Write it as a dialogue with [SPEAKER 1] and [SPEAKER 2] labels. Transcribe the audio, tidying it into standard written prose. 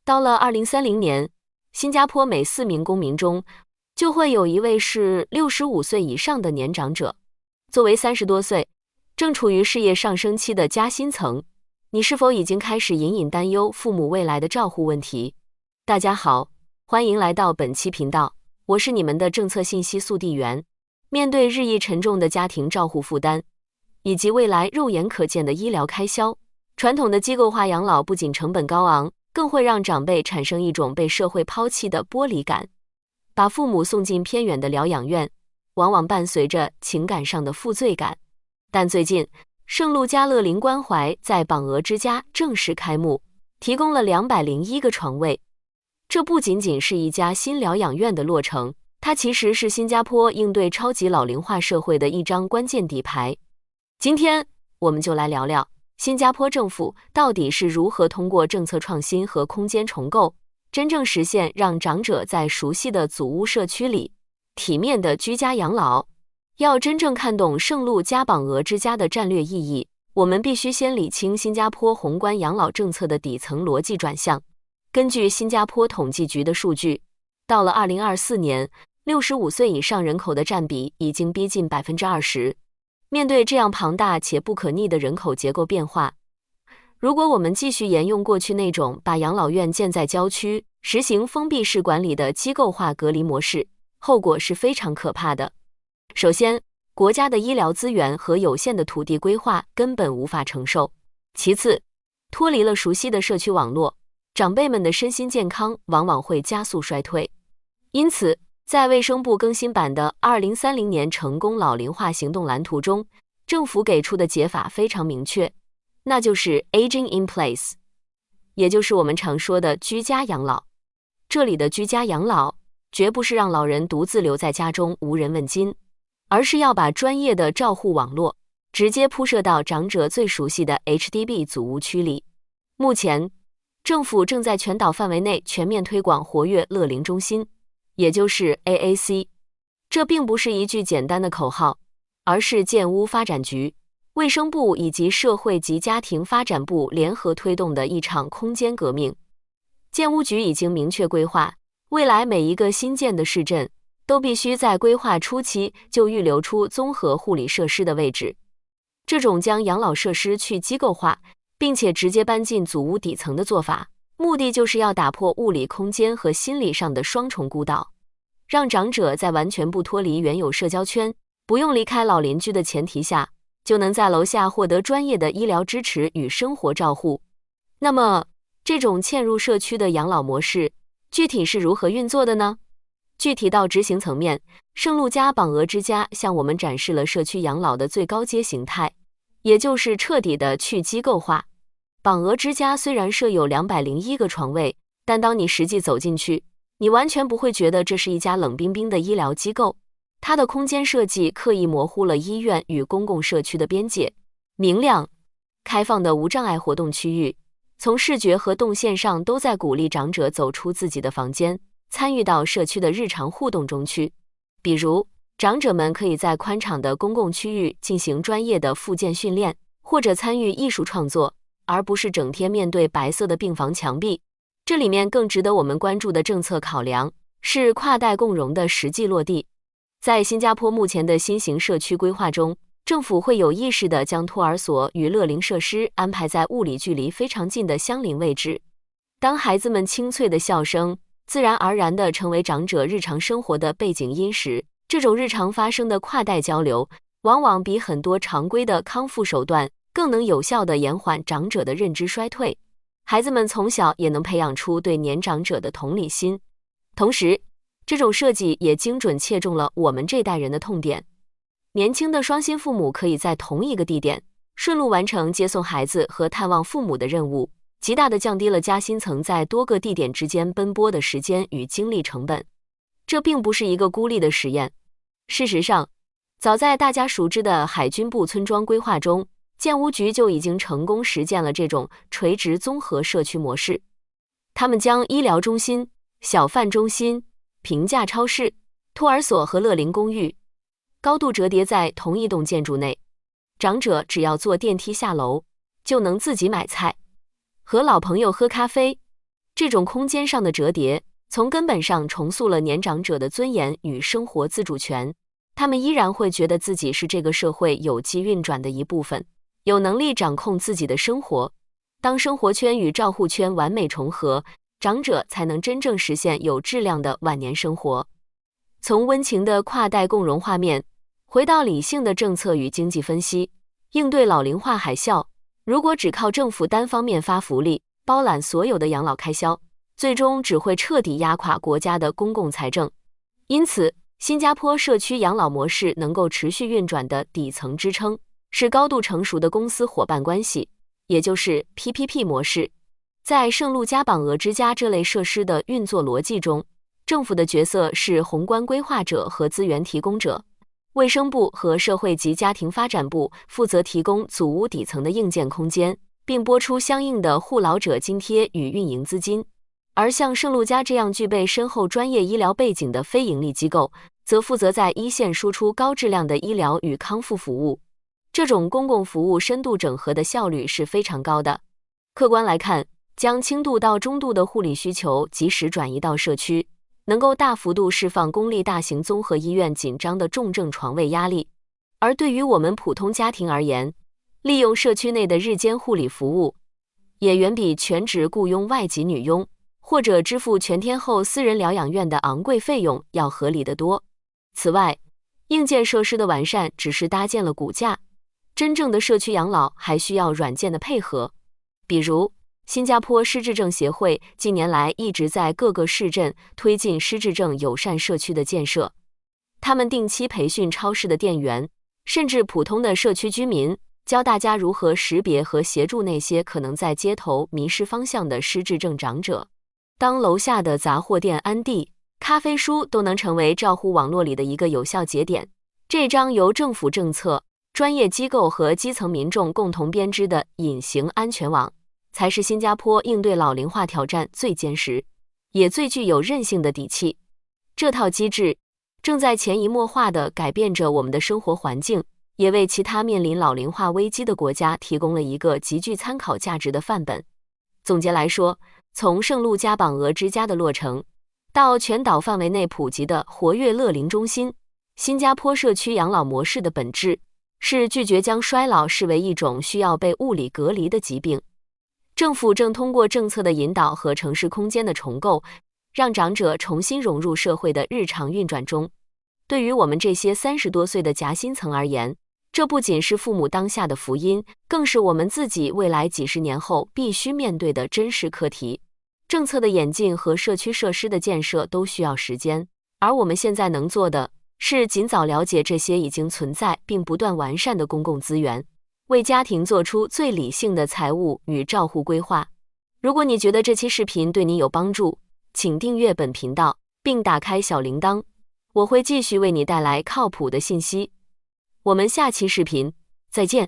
[SPEAKER 1] 到了2030年，新加坡每4名公民中就会有1位是65岁以上的年长者。作为30多岁，正处于事业上升期的夹心层，你是否已经开始隐隐担忧父母未来的照护问题？大家好，欢迎来到本期频道，我是你们的政策信息速递员。面对日益沉重的家庭照护负担，以及未来肉眼可见的医疗开销，传统的机构化养老不仅成本高昂，更会让长辈产生一种被社会抛弃的剥离感。把父母送进偏远的疗养院，往往伴随着情感上的负罪感。但最近，圣路加乐龄关怀在榜鹅之家正式开幕，提供了201个床位。这不仅仅是一家新疗养院的落成，它其实是新加坡应对超级老龄化社会的一张关键底牌。今天我们就来聊聊新加坡政府到底是如何通过政策创新和空间重构，真正实现让长者在熟悉的祖屋社区里体面的居家养老。要真正看懂圣路加榜鹅之家的战略意义，我们必须先理清新加坡宏观养老政策的底层逻辑转向。根据新加坡统计局的数据，到了2024年，65岁以上人口的占比已经逼近 20%。面对这样庞大且不可逆的人口结构变化，如果我们继续沿用过去那种把养老院建在郊区，实行封闭式管理的机构化隔离模式，后果是非常可怕的。首先，国家的医疗资源和有限的土地规划根本无法承受。其次，脱离了熟悉的社区网络，长辈们的身心健康往往会加速衰退。因此，在卫生部更新版的2030年成功老龄化行动蓝图中，政府给出的解法非常明确，那就是 Aging in Place， 也就是我们常说的居家养老。这里的居家养老，绝不是让老人独自留在家中无人问津，而是要把专业的照护网络直接铺设到长者最熟悉的 HDB 祖屋区里。目前，政府正在全岛范围内全面推广活跃乐龄中心，也就是 AAC。 这并不是一句简单的口号，而是建屋发展局、卫生部以及社会及家庭发展部联合推动的一场空间革命。建屋局已经明确规划，未来每一个新建的市镇都必须在规划初期就预留出综合护理设施的位置。这种将养老设施去机构化，并且直接搬进祖屋底层的做法，目的就是要打破物理空间和心理上的双重孤岛，让长者在完全不脱离原有社交圈，不用离开老邻居的前提下，就能在楼下获得专业的医疗支持与生活照护。那么，这种嵌入社区的养老模式具体是如何运作的呢？具体到执行层面，圣路加榜鹅之家向我们展示了社区养老的最高阶形态，也就是彻底的去机构化。榜鹅之家虽然设有201个床位，但当你实际走进去，你完全不会觉得这是一家冷冰冰的医疗机构。它的空间设计刻意模糊了医院与公共社区的边界，明亮、开放的无障碍活动区域，从视觉和动线上都在鼓励长者走出自己的房间，参与到社区的日常互动中去。比如，长者们可以在宽敞的公共区域进行专业的复健训练，或者参与艺术创作，而不是整天面对白色的病房墙壁。这里面更值得我们关注的政策考量是跨代共融的实际落地。在新加坡目前的新型社区规划中，政府会有意识地将托儿所与乐龄设施安排在物理距离非常近的相邻位置。当孩子们清脆的笑声自然而然地成为长者日常生活的背景音时，这种日常发生的跨代交流，往往比很多常规的康复手段更能有效地延缓长者的认知衰退。孩子们从小也能培养出对年长者的同理心。同时，这种设计也精准切中了我们这代人的痛点。年轻的双薪父母可以在同一个地点顺路完成接送孩子和探望父母的任务，极大地降低了夹心层在多个地点之间奔波的时间与精力成本。这并不是一个孤立的实验。事实上，早在大家熟知的海军部村庄规划中，建屋局就已经成功实践了这种垂直综合社区模式。他们将医疗中心、小贩中心、平价超市、托儿所和乐龄公寓高度折叠在同一栋建筑内，长者只要坐电梯下楼，就能自己买菜，和老朋友喝咖啡，这种空间上的折叠，从根本上重塑了年长者的尊严与生活自主权。他们依然会觉得自己是这个社会有机运转的一部分，有能力掌控自己的生活。当生活圈与照护圈完美重合，长者才能真正实现有质量的晚年生活。从温情的跨代共融画面，回到理性的政策与经济分析，应对老龄化海啸，如果只靠政府单方面发福利，包揽所有的养老开销，最终只会彻底压垮国家的公共财政。因此，新加坡社区养老模式能够持续运转的底层支撑，是高度成熟的公司伙伴关系，也就是 PPP 模式。在圣路加榜额之家这类设施的运作逻辑中，政府的角色是宏观规划者和资源提供者，卫生部和社会及家庭发展部负责提供祖屋底层的硬件空间，并拨出相应的护老者津贴与运营资金。而像圣路加这样具备深厚专业医疗背景的非营利机构，则负责在一线输出高质量的医疗与康复服务。这种公共服务深度整合的效率是非常高的。客观来看，将轻度到中度的护理需求及时转移到社区，能够大幅度释放公立大型综合医院紧张的重症床位压力。而对于我们普通家庭而言，利用社区内的日间护理服务，也远比全职雇佣外籍女佣或者支付全天候私人疗养院的昂贵费用要合理得多。此外，硬件设施的完善只是搭建了骨架，真正的社区养老还需要软件的配合。比如，新加坡失智症协会近年来一直在各个市镇推进失智症友善社区的建设，他们定期培训超市的店员，甚至普通的社区居民，教大家如何识别和协助那些可能在街头迷失方向的失智症长者。当楼下的杂货店安地、咖啡书都能成为照护网络里的一个有效节点，这张由政府政策、专业机构和基层民众共同编织的隐形安全网，才是新加坡应对老龄化挑战最坚实，也最具有韧性的底气。这套机制正在潜移默化地改变着我们的生活环境，也为其他面临老龄化危机的国家提供了一个极具参考价值的范本。总结来说，从圣路加榜额之家的落成，到全岛范围内普及的活跃乐龄中心，新加坡社区养老模式的本质是拒绝将衰老视为一种需要被物理隔离的疾病。政府正通过政策的引导和城市空间的重构，让长者重新融入社会的日常运转中。对于我们这些30多岁的夹心层而言，这不仅是父母当下的福音，更是我们自己未来几十年后必须面对的真实课题。政策的演进和社区设施的建设都需要时间，而我们现在能做的是尽早了解这些已经存在并不断完善的公共资源，为家庭做出最理性的财务与照护规划。如果你觉得这期视频对你有帮助，请订阅本频道，并打开小铃铛，我会继续为你带来靠谱的信息。我们下期视频再见。